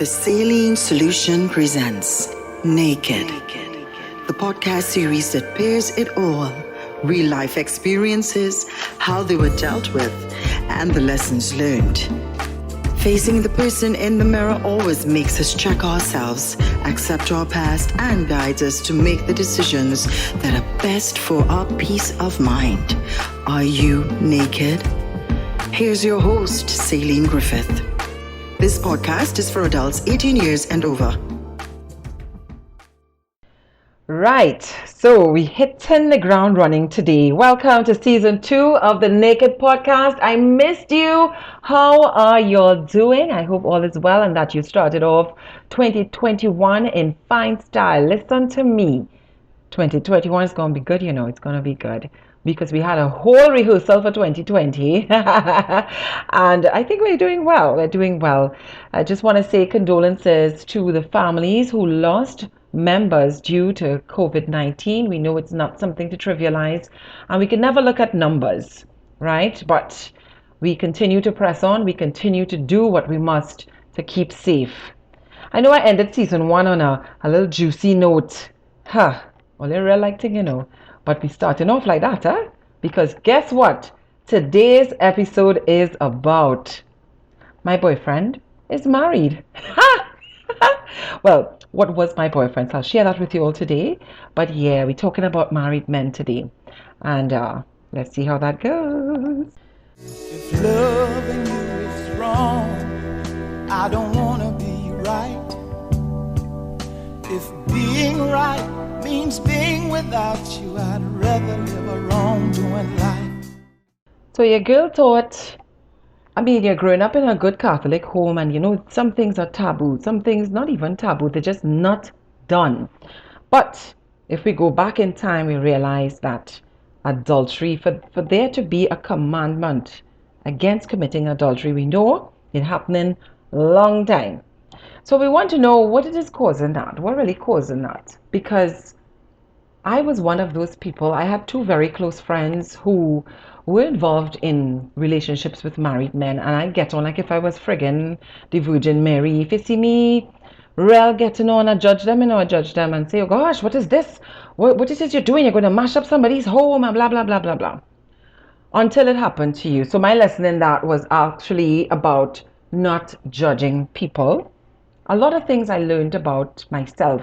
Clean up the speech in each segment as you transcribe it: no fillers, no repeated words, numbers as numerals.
The Saline Solution presents Naked, the podcast series that pairs it all: real life experiences, how they were dealt with, and the lessons learned. Facing the person in the mirror always makes us check ourselves, accept our past, and guides us to make the decisions that are best for our peace of mind. Are you naked? Here's your host, Saline Griffith. This podcast is for adults 18 years and over. Right, so we hitting the ground running today. Welcome to season 2 of the Naked Podcast. I missed you. How are y'all doing? I hope all is well and that you started off 2021 in fine style. Listen to me. 2021 is going to be good, it's going to be good. Because we had a whole rehearsal for 2020 and I think we're doing well. I just want to say condolences to the families who lost members due to COVID-19. We know it's not something to trivialize and we can never look at numbers, right? But we continue to press on. We continue to do what we must to keep safe. I know I ended season 1 on a little juicy note. Well, I really like to, but we're starting off like that, huh? Because guess what? Today's episode is about my boyfriend is married. Well, what was my boyfriend? So I'll share that with you all today. But yeah, we're talking about married men today. And let's see how that goes. If loving you is wrong, I don't want to be right. If being right means being without you, I'd rather live a wrongdoing life. So your girl thought, you're growing up in a good Catholic home and some things are taboo, some things not even taboo, they're just not done. But if we go back in time, we realize that adultery, for there to be a commandment against committing adultery, we know it happening long time. So we want to know what it is causing that, what really causing that, because I was one of those people. I had 2 very close friends who were involved in relationships with married men, and I get on like if I was friggin' the Virgin Mary. If you see me real getting on, I judge them, and say, oh gosh, what is this? What is it you're doing? You're going to mash up somebody's home and blah, blah, blah, blah, blah. Until it happened to you. So my lesson in that was actually about not judging people. A lot of things I learned about myself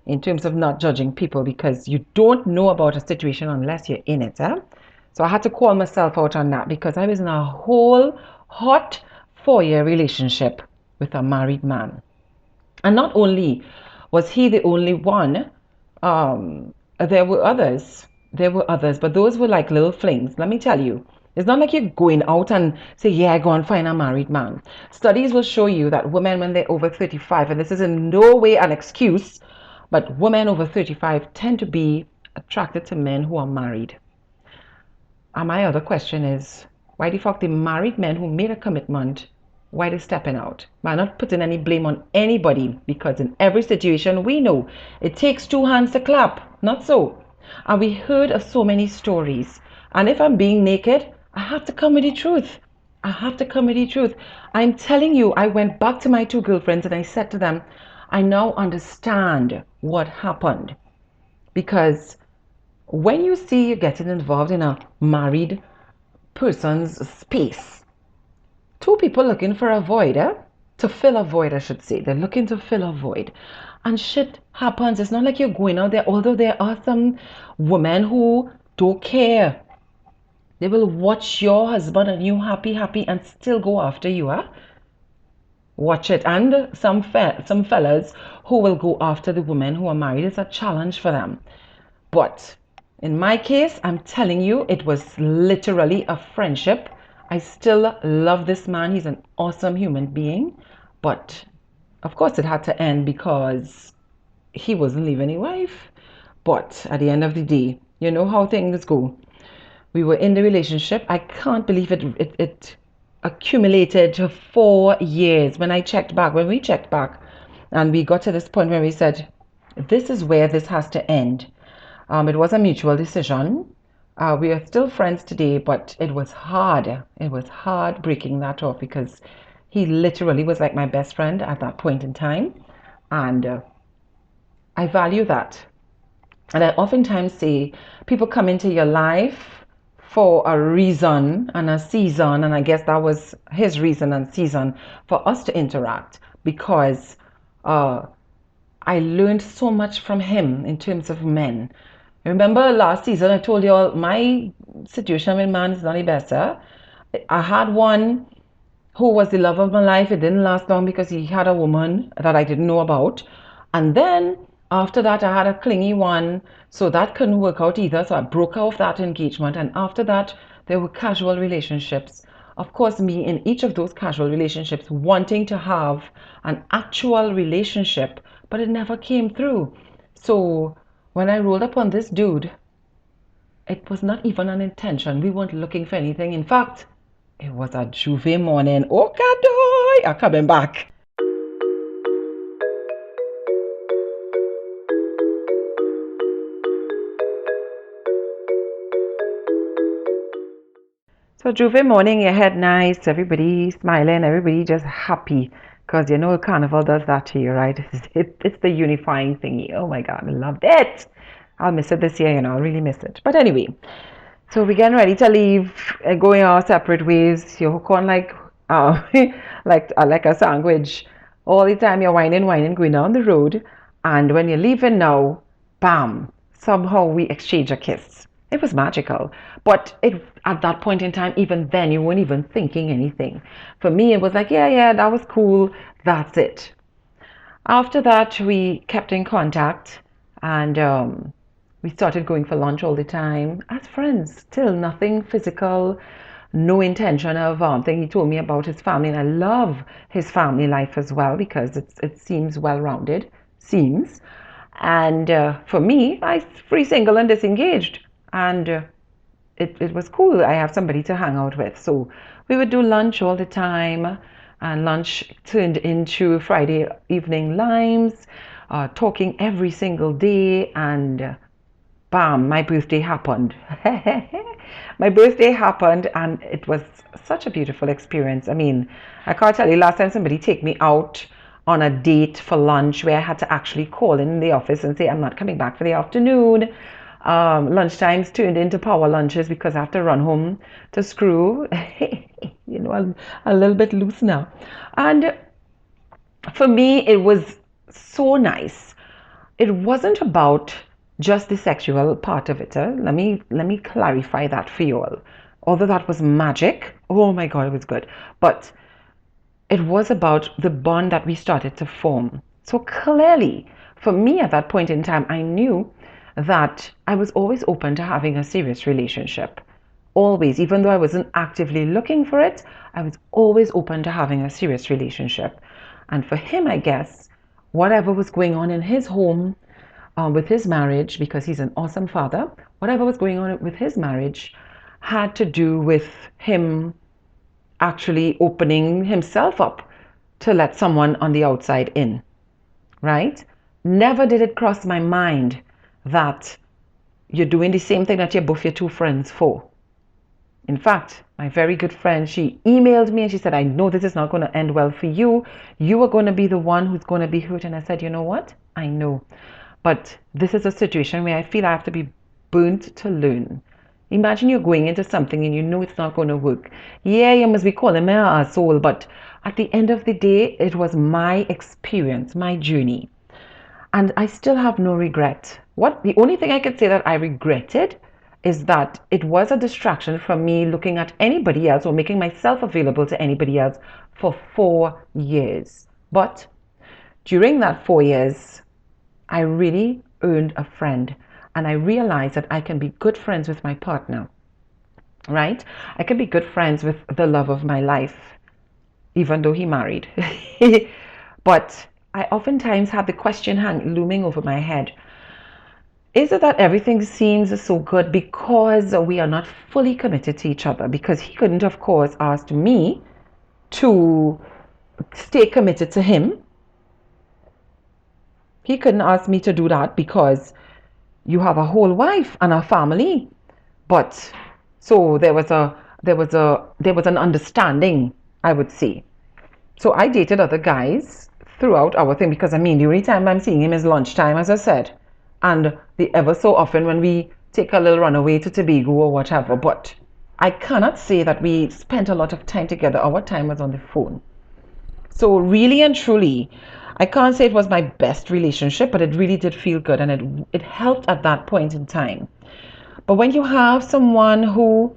in terms of not judging people, because you don't know about a situation unless you're in it. So I had to call myself out on that because I was in a whole hot 4-year relationship with a married man. And not only was he the only one, there were others, but those were like little flings. Let me tell you, it's not like you're going out and say, yeah, go and find a married man. Studies will show you that women, when they're over 35, and this is in no way an excuse, but women over 35 tend to be attracted to men who are married. And my other question is, why the fuck the married men who made a commitment, why they stepping out? I'm not putting any blame on anybody, because in every situation we know it takes 2 hands to clap, not so. And we heard of so many stories. And if I'm being naked, I have to come with the truth. I'm telling you, I went back to my 2 girlfriends and I said to them, I now understand what happened. Because when you see you're getting involved in a married person's space, 2 people looking for a void, to fill a void, I should say. They're looking to fill a void. And shit happens. It's not like you're going out there, although there are some women who don't care. They will watch your husband and you happy, and still go after you, Watch it. And some fellas who will go after the women who are married. It's a challenge for them. But in my case, I'm telling you, it was literally a friendship. I still love this man. He's an awesome human being. But of course it had to end because he wasn't leaving his wife. But at the end of the day, you know how things go. We were in the relationship. I can't believe it accumulated to 4 years. When we checked back, and we got to this point where we said, this is where this has to end. It was a mutual decision. We are still friends today, but it was hard. It was hard breaking that off because He literally was like my best friend at that point in time. And I value that. And I oftentimes say people come into your life for a reason and a season. And I guess that was his reason and season for us to interact, because I learned so much from him in terms of men. Remember last season I told you all my situation with man is not the best. I had one who was the love of my life. It didn't last long because he had a woman that I didn't know about. And then after that, I had a clingy one. So that couldn't work out either. So I broke off that engagement. And after that, there were casual relationships. Of course, me in each of those casual relationships wanting to have an actual relationship, but it never came through. So when I rolled up on this dude, it was not even an intention. We weren't looking for anything. In fact, it was a Juve morning. Oh, Kadoy! I'm coming back. So Juve morning, your head nice, everybody smiling, everybody just happy. Because you know Carnival does that to you, right? It's the unifying thingy. Oh my God, I loved it. I'll miss it this year, I'll really miss it. But anyway, so we're getting ready to leave, going our separate ways. You hook on like like a sandwich. All the time you're whining, going down the road. And when you're leaving now, bam, somehow we exchange a kiss. It was magical. But at that point in time, even then, you weren't even thinking anything. For me, it was like, yeah, that was cool. That's it. After that, we kept in contact, and we started going for lunch all the time as friends. Still nothing physical, no intention of thing. He told me about his family, and I love his family life as well because it seems well-rounded. And for me, I free, single, and disengaged, and it was cool. I have somebody to hang out with, so we would do lunch all the time. And lunch turned into Friday evening limes, talking every single day, and bam, my birthday happened. My birthday happened, and it was such a beautiful experience. I mean, I can't tell you, last time somebody take me out on a date for lunch where I had to actually call in the office and say, I'm not coming back for the afternoon. Lunchtimes turned into power lunches because I have to run home to screw. I'm a little bit loose now. And for me, it was so nice. It wasn't about just the sexual part of it. Let me clarify that for you all. Although that was magic, oh my God, it was good. But it was about the bond that we started to form. So clearly, for me at that point in time, I knew that I was always open to having a serious relationship. Always, even though I wasn't actively looking for it, I was always open to having a serious relationship. And for him, I guess, whatever was going on in his home with his marriage, because he's an awesome father, whatever was going on with his marriage had to do with him actually opening himself up to let someone on the outside in, right? Never did it cross my mind that you're doing the same thing that you're both your two friends for. In fact, my very good friend, she emailed me and she said, I know this is not going to end well for you. You are going to be the one who's going to be hurt. And I said, you know what? I know. But this is a situation where I feel I have to be burnt to learn. Imagine you're going into something and you know it's not going to work. Yeah, you must be calling me an asshole, but at the end of the day, it was my experience, my journey. And I still have no regret. The only thing I could say that I regretted is that it was a distraction from me looking at anybody else or making myself available to anybody else for 4 years. But during that 4 years, I really earned a friend, and I realized that I can be good friends with my partner, right? I can be good friends with the love of my life, even though he married. But I oftentimes have the question looming over my head. Is it that everything seems so good because we are not fully committed to each other? Because he couldn't, of course, ask me to stay committed to him. He couldn't ask me to do that because you have a whole wife and a family. But so there was an understanding, I would say. So I dated other guys throughout our thing because I mean, the only time I'm seeing him is lunchtime, as I said, and the ever so often when we take a little runaway to Tobago or whatever. But I cannot say that we spent a lot of time together. Our time was on the phone. So really and truly, I can't say it was my best relationship, but it really did feel good and it helped at that point in time. But when you have someone who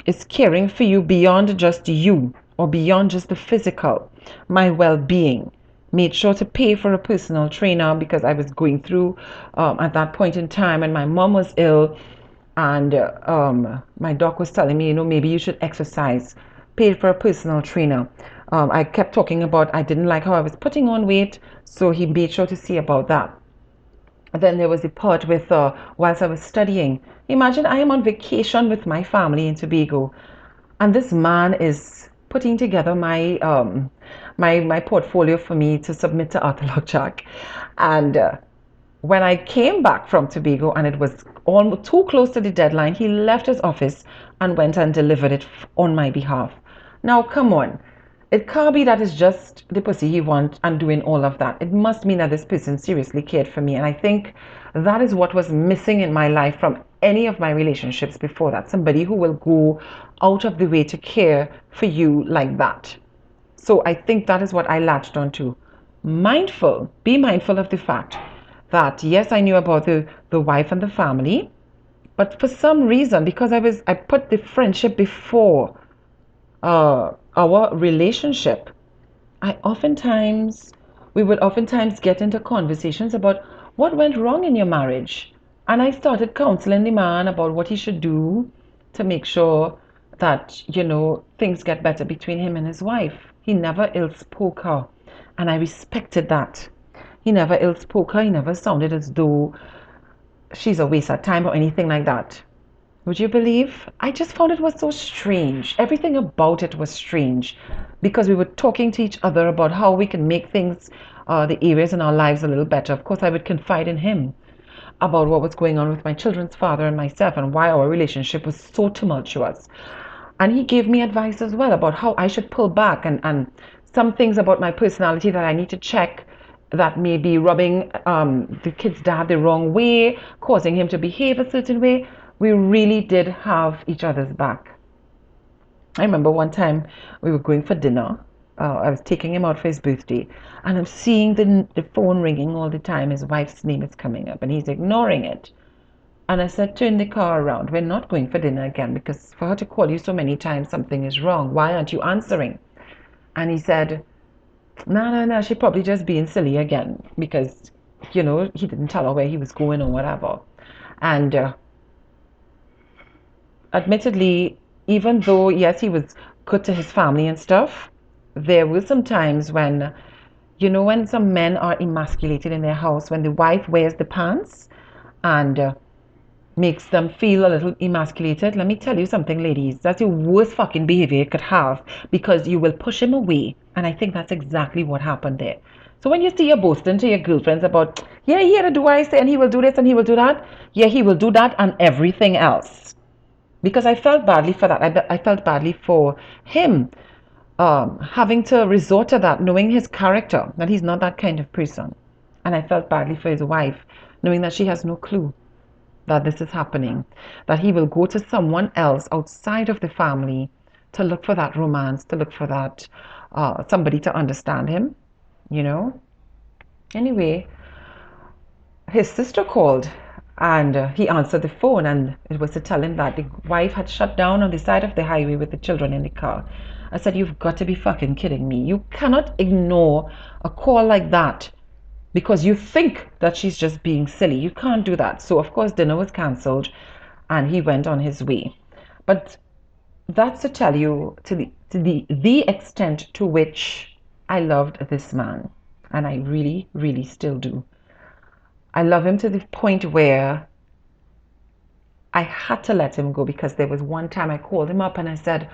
is caring for you beyond just you or beyond just the physical, my well-being, made sure to pay for a personal trainer because I was going through at that point in time and my mom was ill and my doc was telling me, maybe you should exercise, paid for a personal trainer. I kept talking about I didn't like how I was putting on weight, so he made sure to see about that. And then there was the part with whilst I was studying. Imagine I am on vacation with my family in Tobago, and this man is putting together my portfolio for me to submit to Arthur Lockjack. And when I came back from Tobago and it was almost too close to the deadline, he left his office and went and delivered it on my behalf. Now, come on. It can't be that it's just the pussy he wants and doing all of that. It must mean that this person seriously cared for me. And I think that is what was missing in my life from any of my relationships before that. Somebody who will go out of the way to care for you like that. So I think that is what I latched onto. Be mindful of the fact that yes, I knew about the wife and the family, but for some reason, because I put the friendship before our relationship, we would oftentimes get into conversations about what went wrong in your marriage. And I started counseling the man about what he should do to make sure that, things get better between him and his wife. He never ill spoke her. And I respected that. He never ill spoke her. He never sounded as though she's a waste of time or anything like that. Would you believe? I just found it was so strange. Everything about it was strange because we were talking to each other about how we can make things, the areas in our lives a little better. Of course, I would confide in him about what was going on with my children's father and myself and why our relationship was so tumultuous. And he gave me advice as well about how I should pull back and some things about my personality that I need to check that may be rubbing the kid's dad the wrong way, causing him to behave a certain way. We really did have each other's back. I remember one time we were going for dinner. I was taking him out for his birthday, and I'm seeing the phone ringing all the time. His wife's name is coming up, and he's ignoring it. And I said, turn the car around. We're not going for dinner again, because for her to call you so many times, something is wrong. Why aren't you answering? And he said, no, she's probably just being silly again, because, he didn't tell her where he was going or whatever. And admittedly, even though, yes, he was good to his family and stuff, there were some times when, when some men are emasculated in their house, when the wife wears the pants and makes them feel a little emasculated. Let me tell you something, ladies. That's the worst fucking behavior you could have because you will push him away. And I think that's exactly what happened there. So when you see your boasting to your girlfriends about, yeah, he had to do what I say and he will do this and he will do that. Yeah, he will do that and everything else. Because I felt badly for that. I felt badly for him having to resort to that, knowing his character, that he's not that kind of person. And I felt badly for his wife, knowing that she has no clue that this is happening, that he will go to someone else outside of the family to look for that romance, to look for that somebody to understand him, Anyway, his sister called and he answered the phone, and it was to tell him that the wife had shut down on the side of the highway with the children in the car. I said, you've got to be fucking kidding me. You cannot ignore a call like that because you think that she's just being silly. You can't do that. So, of course, dinner was cancelled and he went on his way. But that's to tell you to the extent to which I loved this man. And I really, really still do. I love him to the point where I had to let him go because there was one time I called him up and I said,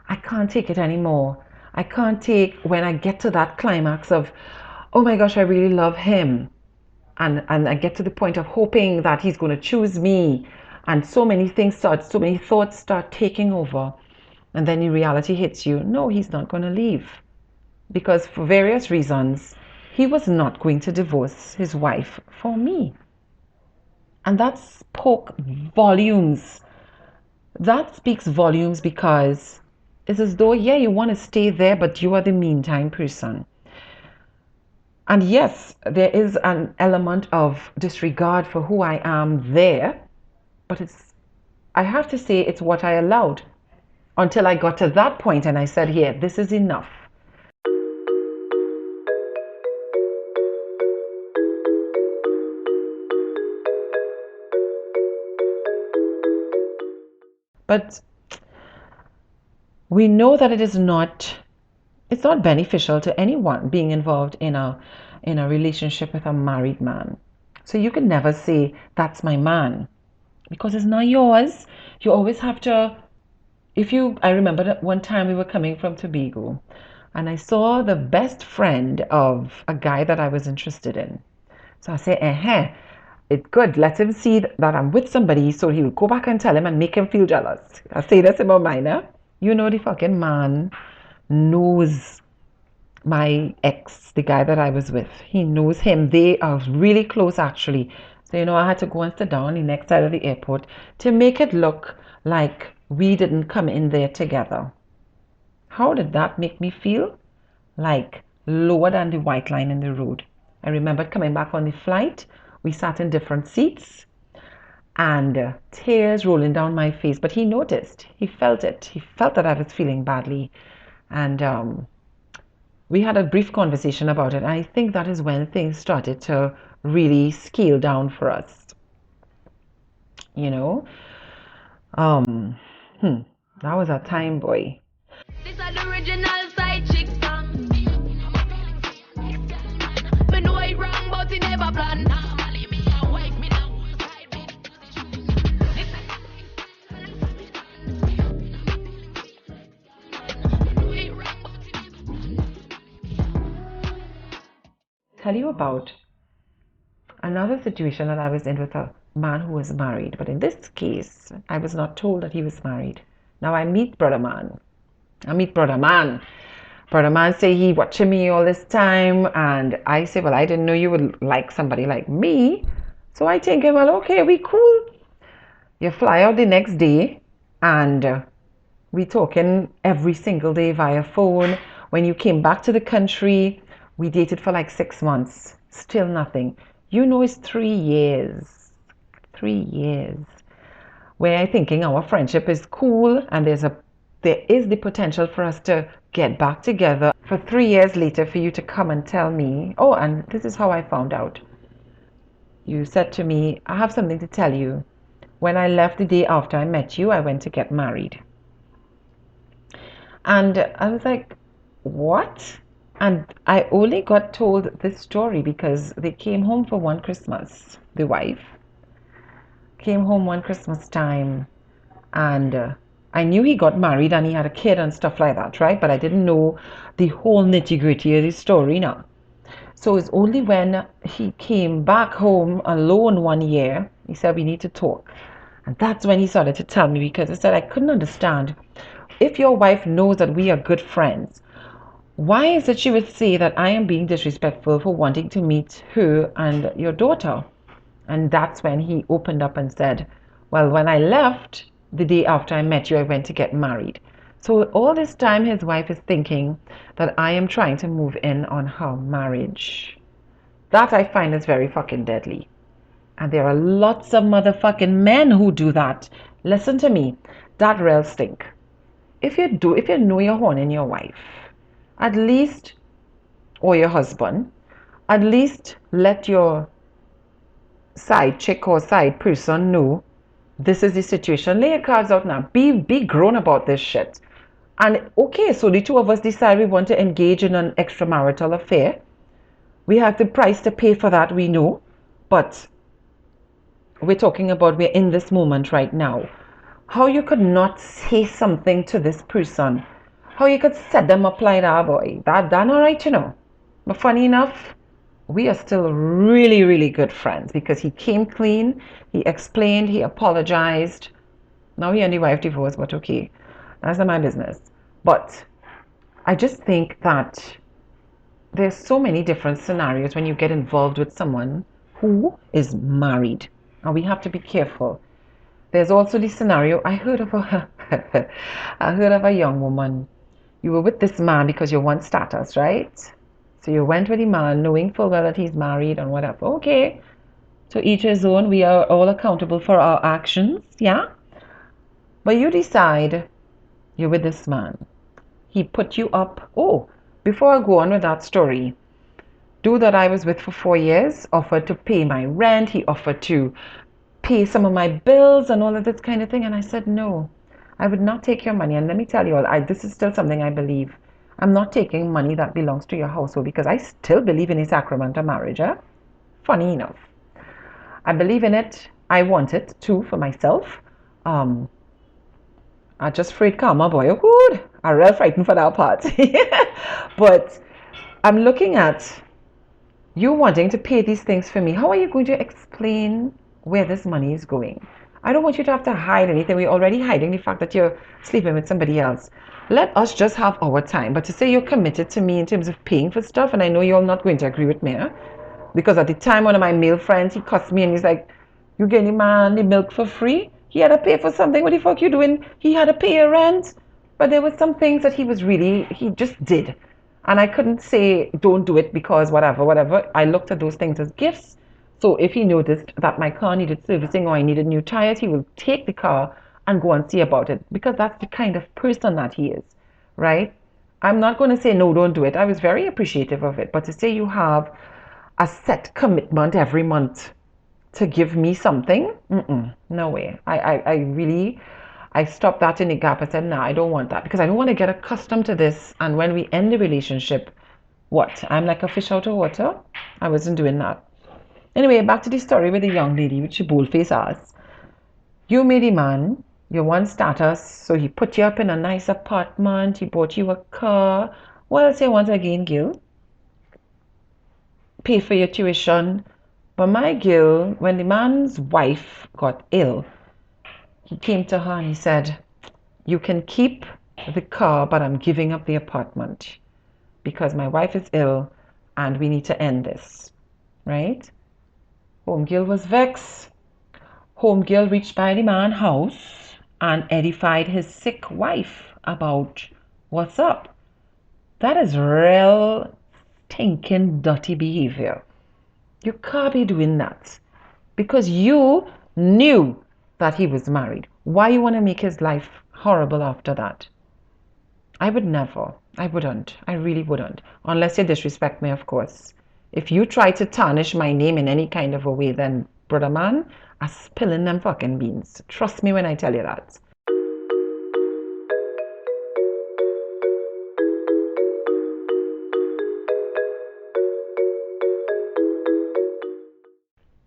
I can't take it anymore. I can't take when I get to that climax of, oh my gosh, I really love him. And I get to the point of hoping that he's going to choose me. And so many thoughts start taking over. And then the reality hits you. No, he's not going to leave. because for various reasons, he was not going to divorce his wife for me. And that spoke volumes. That speaks volumes because it's as though, yeah, you want to stay there, but you are the meantime person. And yes, there is an element of disregard for who I am there, but I have to say, it's what I allowed until I got to that point and I said, yeah, this is enough. But we know that it's not beneficial to anyone being involved in a relationship with a married man. So you can never say that's my man because it's not yours. You always have to, I remember that one time we were coming from Tobago and I saw the best friend of a guy that I was interested in. So I say, it's good. Let him see that I'm with somebody so he will go back and tell him and make him feel jealous. I say this in my mind, huh? You know, the fucking man knows my ex, the guy that I was with. He knows him. They are really close, actually. So, I had to go and sit down on the next side of the airport to make it look like we didn't come in there together. How did that make me feel? Like lower than the white line in the road. I remember coming back on the flight. We sat in different seats and tears rolling down my face. But he noticed. He felt it. He felt that I was feeling badly. And we had a brief conversation about it. And I think that is when things started to really scale down for us. That was a time, boy. This is the original side chick song. Me know it wrong, but it never plan. Normally me a wife, me now side big Tell you about another situation that I was in with a man who was married. But in this case, I was not told that he was married. Now I meet brother man. Brother man say he watching me all this time, and I say, well, I didn't know you would like somebody like me. So I think, well, okay, we cool. You fly out the next day, and we talking every single day via phone. When you came back to the country, we dated for like 6 months. Still nothing. It's 3 years. 3 years. Where I'm thinking our friendship is cool and there is the potential for us to get back together. For 3 years later for you to come and tell me, oh, and this is how I found out. You said to me, I have something to tell you. When I left the day after I met you, I went to get married. And I was like, what? And I only got told this story because they came home for one Christmas. The wife came home one Christmas time, and I knew he got married and he had a kid and stuff like that, right? But I didn't know the whole nitty-gritty of the story now. So it's only when he came back home alone one year, he said, we need to talk. And that's when he started to tell me, because he said, I couldn't understand. If your wife knows that we are good friends, why is it she would say that I am being disrespectful for wanting to meet her and your daughter? And that's when he opened up and said, well, when I left the day after I met you, I went to get married. So all this time, his wife is thinking that I am trying to move in on her marriage. That I find is very fucking deadly. And there are lots of motherfucking men who do that. Listen to me. That real stink. If you know you're horning your wife, at least, or your husband, at least let your side chick or side person know this is the situation. Lay your cards out now. Be grown about this shit. And okay, so the two of us decide we want to engage in an extramarital affair. We have the price to pay for that, we know. But we're talking about we're in this moment right now. How you could not say something to this person. How you could set them up like that, boy. That's not right, But funny enough, we are still really, really good friends because he came clean, he explained, he apologized. Now he and the wife divorced, but okay, that's not my business. But I just think that there's so many different scenarios when you get involved with someone who is married, and we have to be careful. There's also the scenario I heard of I heard of a young woman. You were with this man because you want status, right? So you went with the man knowing full well that he's married and whatever. Okay. So each his own. We are all accountable for our actions, yeah? But you decide you're with this man. He put you up. Oh, before I go on with that story, dude that I was with for 4 years offered to pay my rent. He offered to pay some of my bills and all of this kind of thing. And I said, no, I would not take your money. And let me tell you all, this is still something I believe. I'm not taking money that belongs to your household because I still believe in a sacrament of marriage. Eh? Funny enough. I believe in it. I want it too for myself. I just afraid karma, boy. Oh, good. I'm real frightened for that part. But I'm looking at you wanting to pay these things for me. How are you going to explain where this money is going? I don't want you to have to hide anything. We're already hiding the fact that you're sleeping with somebody else. Let us just have our time. But to say you're committed to me in terms of paying for stuff, and I know you're not going to agree with me, eh? Because at the time, one of my male friends, he cussed me and he's like, you getting the man the milk for free? He had to pay for something. What the fuck you doing? He had to pay a rent. But there were some things that he just did. And I couldn't say, don't do it because whatever. I looked at those things as gifts. So if he noticed that my car needed servicing or I needed new tires, he will take the car and go and see about it. Because that's the kind of person that he is, right? I'm not going to say, no, don't do it. I was very appreciative of it. But to say you have a set commitment every month to give me something, no way. I stopped that in the gap. I said, no, I don't want that because I don't want to get accustomed to this. And when we end the relationship, what? I'm like a fish out of water? I wasn't doing that. Anyway, back to the story with the young lady, which she boldface asked. You made a man, you want status, so he put you up in a nice apartment, he bought you a car. What else you want again, Gil? Pay for your tuition. But my girl, when the man's wife got ill, he came to her and he said, you can keep the car, but I'm giving up the apartment because my wife is ill and we need to end this, right? Homegirl was vexed. Homegirl reached by the man's house and edified his sick wife about what's up. That is real stinking dirty behavior. You can't be doing that because you knew that he was married. Why you want to make his life horrible after that? I would never. I wouldn't. I really wouldn't. Unless you disrespect me, of course. If you try to tarnish my name in any kind of a way, then, brother man, I'm spilling them fucking beans. Trust me when I tell you that.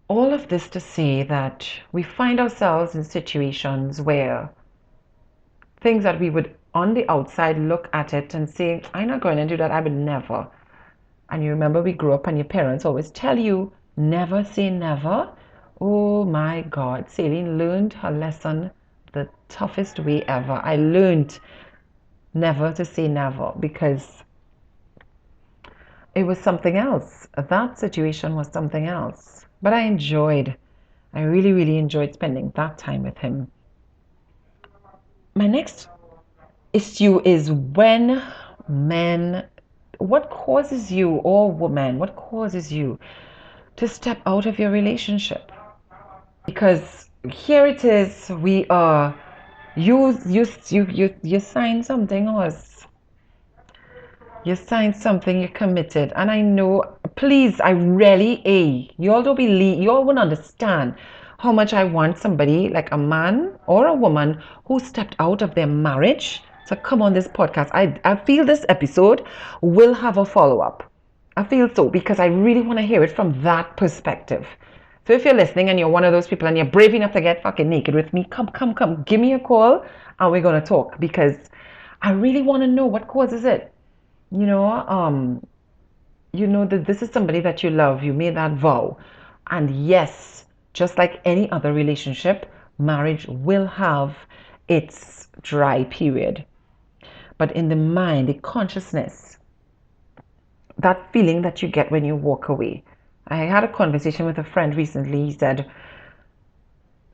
All of this to say that we find ourselves in situations where things that we would on the outside look at it and say, I'm not going to do that, I would never. And you remember we grew up and your parents always tell you, never say never. Oh my God, Celine learned her lesson the toughest way ever. I learned never to say never because it was something else. That situation was something else. But I really, really enjoyed spending that time with him. My next issue is when men, what causes you, or woman, what causes you to step out of your relationship? Because here it is, we are, you signed something, or you signed something, you're committed. And I know, please, I really, you all don't believe, you all won't understand how much I want somebody like a man or a woman who stepped out of their marriage to come on this podcast. I feel this episode will have a follow-up. I feel so because I really want to hear it from that perspective. So if you're listening and you're one of those people and you're brave enough to get fucking naked with me, come, give me a call and we're going to talk because I really want to know what causes it. You know that this is somebody that you love, you made that vow. And yes, just like any other relationship, marriage will have its dry period. But in the mind, the consciousness, that feeling that you get when you walk away. I had a conversation with a friend recently. He said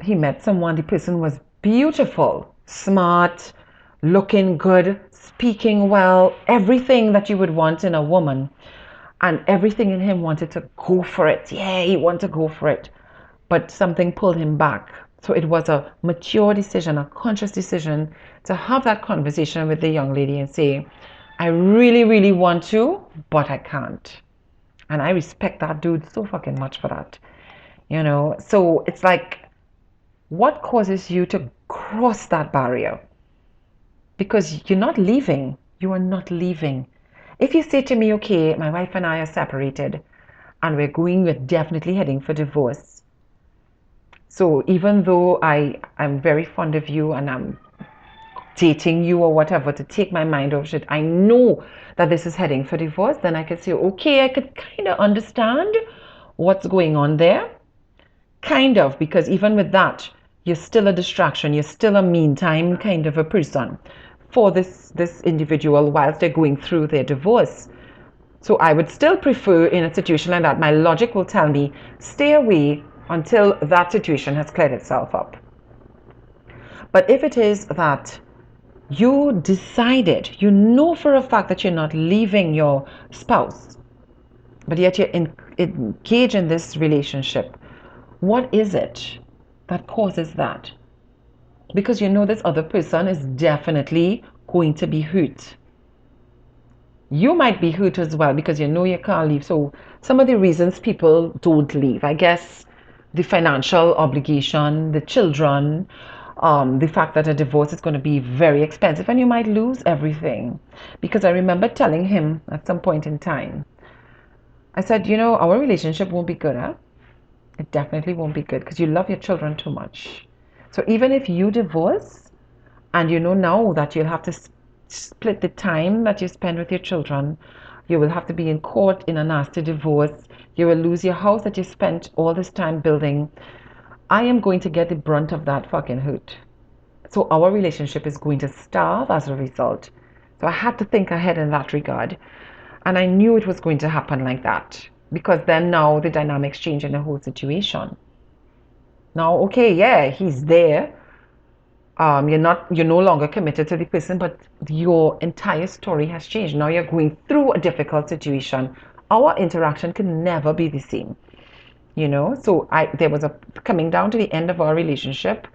he met someone, the person was beautiful, smart, looking good, speaking well, everything that you would want in a woman. And everything in him wanted to go for it. Yeah, he wanted to go for it. But something pulled him back. So it was a mature decision, a conscious decision to have that conversation with the young lady and say, I really, really want to, but I can't. And I respect that dude so fucking much for that. So it's like, what causes you to cross that barrier? Because you're not leaving. You are not leaving. If you say to me, okay, my wife and I are separated and we're definitely heading for divorce. So even though I'm very fond of you and I'm dating you or whatever to take my mind off shit, I know that this is heading for divorce, then I could say, okay, I could kind of understand what's going on there. Kind of, because even with that, you're still a distraction. You're still a meantime kind of a person for this individual whilst they're going through their divorce. So I would still prefer, in a situation like that, my logic will tell me, stay away until that situation has cleared itself up. But if it is that you decided, you know for a fact that you're not leaving your spouse, but yet you're engaged in this relationship, what is it that causes that? Because you know this other person is definitely going to be hurt. You might be hurt as well because you know you can't leave. So some of the reasons people don't leave, I guess, the financial obligation, the children, the fact that a divorce is going to be very expensive and you might lose everything. Because I remember telling him at some point in time, I said, our relationship won't be good, huh? It definitely won't be good because you love your children too much. So even if you divorce and you know now that you'll have to split the time that you spend with your children, you will have to be in court in a nasty divorce, you will lose your house that you spent all this time building, I am going to get the brunt of that fucking hurt. So our relationship is going to starve as a result. So I had to think ahead in that regard. And I knew it was going to happen like that. Because then now the dynamics change in the whole situation. Now, okay, yeah, he's there. You're no longer committed to the person, but your entire story has changed. Now you're going through a difficult situation. Our interaction can never be the same. So there was coming down to the end of our relationship,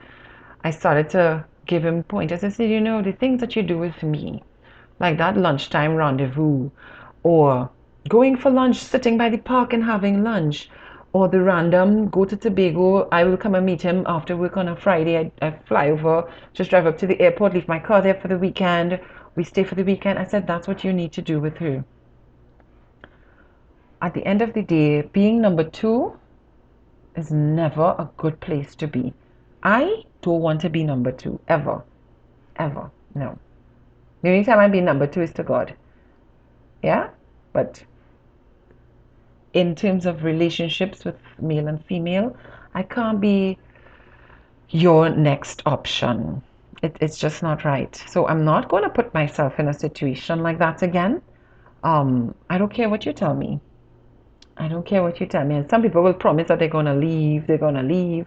I started to give him pointers. I said, the things that you do with me, like that lunchtime rendezvous, or going for lunch, sitting by the park and having lunch, or the random go to Tobago. I will come and meet him after work on a Friday. I fly over, just drive up to the airport, leave my car there for the weekend. We stay for the weekend. I said, that's what you need to do with her. At the end of the day, being number two is never a good place to be. I don't want to be number two, ever. Ever. No. The only time I be number two is to God. Yeah? But in terms of relationships with male and female, I can't be your next option. It's just not right. So I'm not going to put myself in a situation like that again. I don't care what you tell me. I don't care what you tell me. And some people will promise that they're going to leave. They're going to leave.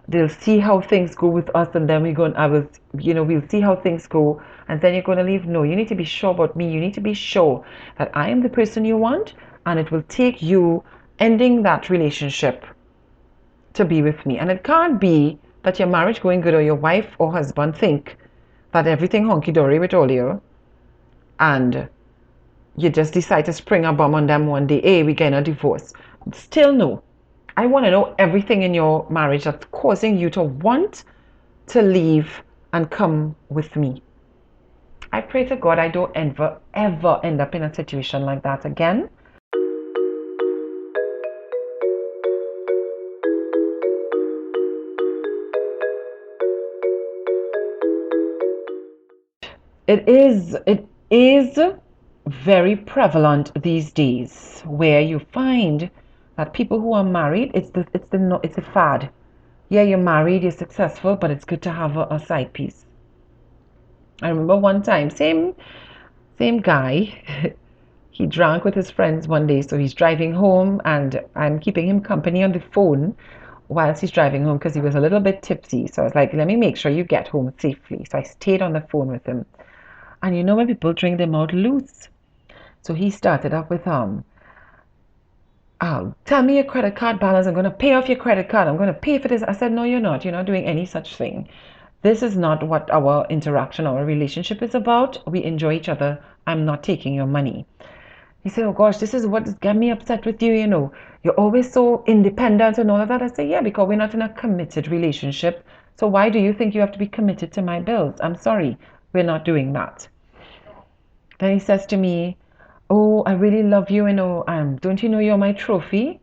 They'll see how things go with us, and then we'll see how things go, and then you're going to leave. No, you need to be sure about me. You need to be sure that I am the person you want, and it will take you ending that relationship to be with me. And it can't be that your marriage going good or your wife or husband think that everything honky-dory with all you, and you just decide to spring a bomb on them one day, hey, we're getting a divorce. Still no. I want to know everything in your marriage that's causing you to want to leave and come with me. I pray to God I don't ever end up in a situation like that again. It is very prevalent these days where you find that people who are married, it's a fad. Yeah, you're married, you're successful, but it's good to have a side piece. I remember one time, same guy, he drank with his friends one day, so he's driving home, and I'm keeping him company on the phone whilst he's driving home because he was a little bit tipsy. So I was like, let me make sure you get home safely. So I stayed on the phone with him. And you know when people drink their mouth loose? So he started up with, oh, tell me your credit card balance. I'm going to pay off your credit card. I'm going to pay for this. I said, no, you're not. You're not doing any such thing. This is not what our interaction, our relationship is about. We enjoy each other. I'm not taking your money. He said, oh gosh, this is what got me upset with you, you know. You're always so independent and all of that. I said, yeah, because we're not in a committed relationship. So why do you think you have to be committed to my bills? I'm sorry, we're not doing that. Then he says to me, oh, I really love you, you know. Don't you know you're my trophy?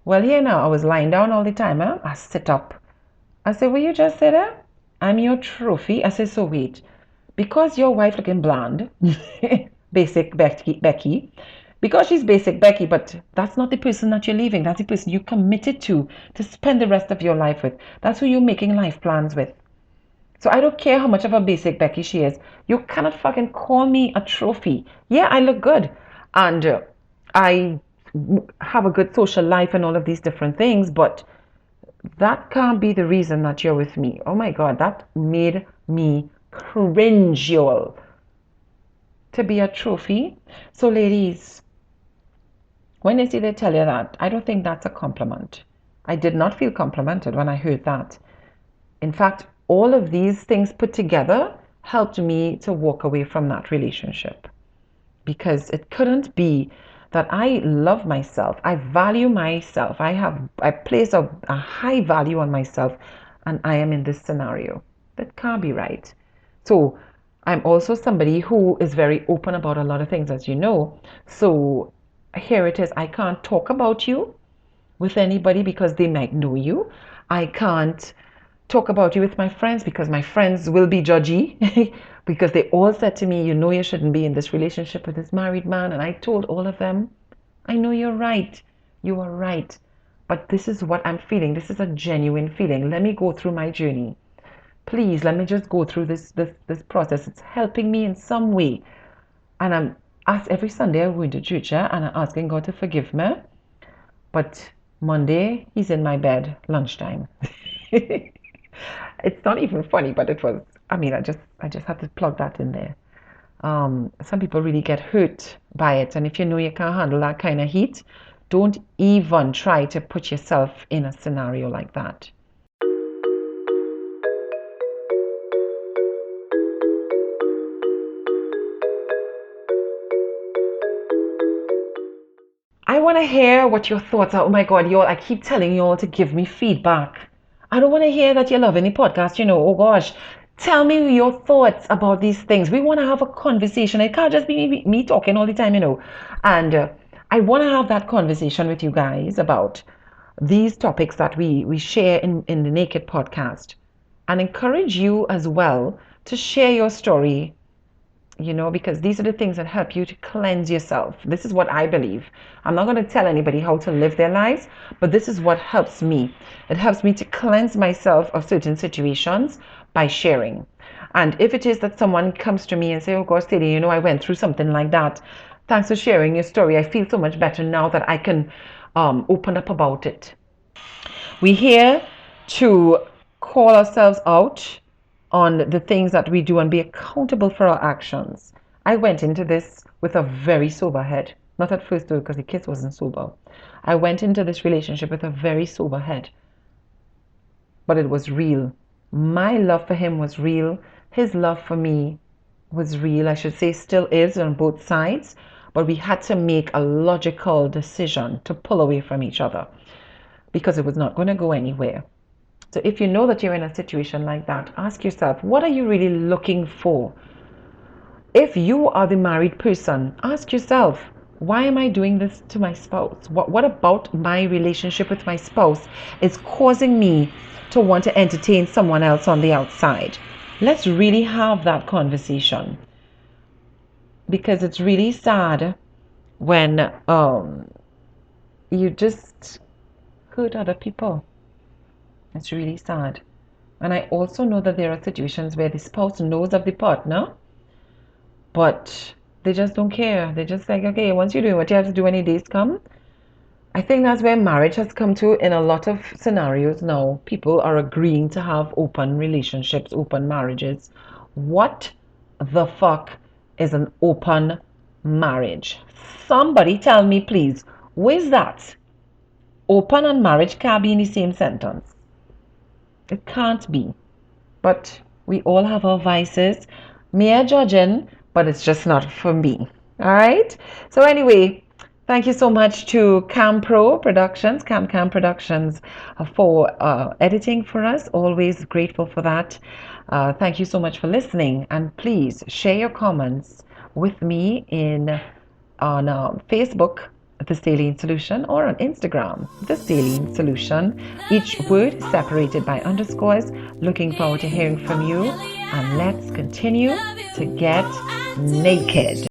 Well, here now, I was lying down all the time. Huh? I sit up. I said, well, you just said that? I'm your trophy. I said, so wait. Because your wife looking bland, basic Becky, because she's basic Becky, but that's not the person that you're leaving. That's the person you committed to spend the rest of your life with. That's who you're making life plans with. So I don't care how much of a basic Becky she is. You cannot fucking call me a trophy. Yeah, I look good. And I have a good social life and all of these different things, but that can't be the reason that you're with me. Oh my God, that made me cringe, y'all. To be a trophy. So ladies, when they say they tell you that, I don't think that's a compliment. I did not feel complimented when I heard that. In fact, all of these things put together helped me to walk away from that relationship. Because it couldn't be that I love myself, I value myself, I place a high value on myself, and I am in this scenario. That can't be right. So I'm also somebody who is very open about a lot of things, as you know. So here it is. I can't talk about you with anybody because they might know you. I can't talk about you with my friends because my friends will be judgy because they all said to me, you know, you shouldn't be in this relationship with this married man. And I told all of them, I know you're right. You are right. But this is what I'm feeling. This is a genuine feeling. Let me go through my journey. Please, let me just go through this process. It's helping me in some way. And I'm asked every Sunday I'm going to church, and I'm asking God to forgive me. But Monday, he's in my bed lunchtime. It's not even funny, but it was. I mean, I just had to plug that in there. Some people really get hurt by it, and if you know you can't handle that kind of heat, don't even try to put yourself in a scenario like that. I want to hear what your thoughts are. Oh my God, y'all, I keep telling y'all to give me feedback. I don't want to hear that you love any podcast, you know. Oh gosh, tell me your thoughts about these things. We want to have a conversation. It can't just be me talking all the time, you know. And I want to have that conversation with you guys about these topics that we share in the Naked podcast, and encourage you as well to share your story, you know, because these are the things that help you to cleanse yourself. This is what I believe. I'm not going to tell anybody how to live their lives, but this is what helps me. It helps me to cleanse myself of certain situations by sharing. And if it is that someone comes to me and say, oh gosh, Sadie, you know, I went through something like that. Thanks for sharing your story. I feel so much better now that I can open up about it. We're here to call ourselves out on the things that we do and be accountable for our actions. I went into this with a very sober head. Not at first though, because the kiss wasn't sober. I went into this relationship with a very sober head. But it was real. My love for him was real. His love for me was real. I should say still is on both sides. But we had to make a logical decision to pull away from each other because it was not going to go anywhere. So if you know that you're in a situation like that, ask yourself, what are you really looking for? If you are the married person, ask yourself, why am I doing this to my spouse? What about my relationship with my spouse is causing me to want to entertain someone else on the outside? Let's really have that conversation. Because it's really sad when you just hurt other people. It's really sad. And I also know that there are situations where the spouse knows of the partner, but they just don't care. They're just like, okay, once you're doing what you have to do when your days come. I think that's where marriage has come to in a lot of scenarios now. People are agreeing to have open relationships, open marriages. What the fuck is an open marriage? Somebody tell me, please, where's that? Open and marriage can't be in the same sentence. It can't be. But we all have our vices. Me are judging, but it's just not for me. All right? So anyway, thank you so much to Cam Productions, for editing for us. Always grateful for that. Thank you so much for listening. And please share your comments with me on Facebook, The Saline Solution, or on Instagram, The Saline Solution. Each word separated by underscores. Looking forward to hearing from you. And let's continue to get naked.